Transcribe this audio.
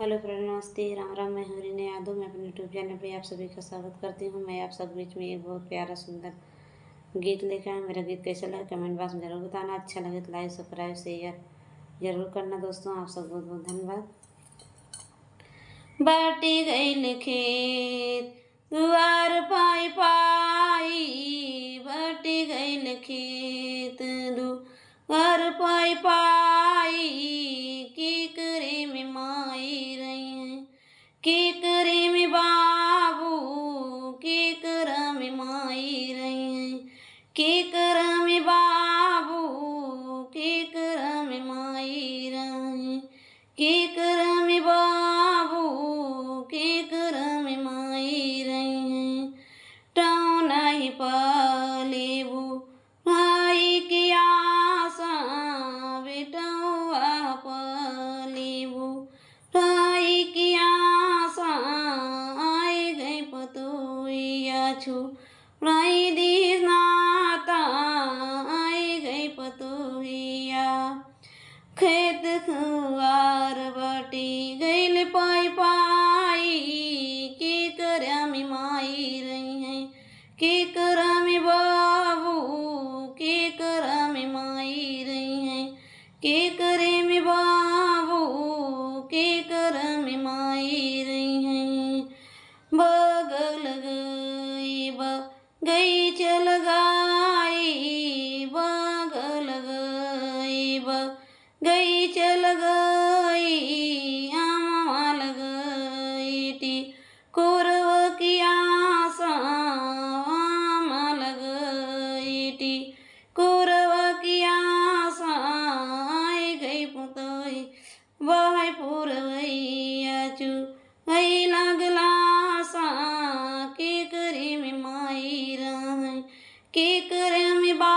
Hello friend, नमस्ते, राम राम। मैं हूँ रीना यादव। मैं अपने यूट्यूब चैनल पे आप सभी का स्वागत करती हूँ। मैं आप सब बीच में एक बहुत प्यारा सुंदर गीत लेकर आया। मेरा गीत कैसा लगा कमेंट बॉक्स में जरूर बताना। अच्छा लगे तो लाइक सब्सक्राइब शेयर जरूर करना दोस्तों। आप सब बहुत बहुत धन्यवाद। बाटी गईल खेत दुआर पाई पाई, बाटी गईल खेत दुआर पाई पाई, की करे में माई रही है, की करे में बाबू, की कर में माई रही है, की कर में बाबू, की कर में माई रही, की कर में बाबू, की कर में माई रही है। टाऊ नहीं पालेबू भाई की आशा, बेटौआ पालेबू भाई की आशा, आए गए पतोइया छुड़ाई दी नाता, आए गए पतोइया खेत खुआर बाटी गईल पाई पाई, की करया में माई रही है, की करा में बाबू, की करा में माई रही है, की करे में बाबू, की करा में माई रही है। बगल गई गई चल गई, बगल गई गई चल गई, आमा लग गई टी कोरव की आशा, आमा लग गई टी कोरव की आशा, आई गई पुतोई बाई पुरवैया चू आई लगला सा, के करे में माई रही, के करे में बा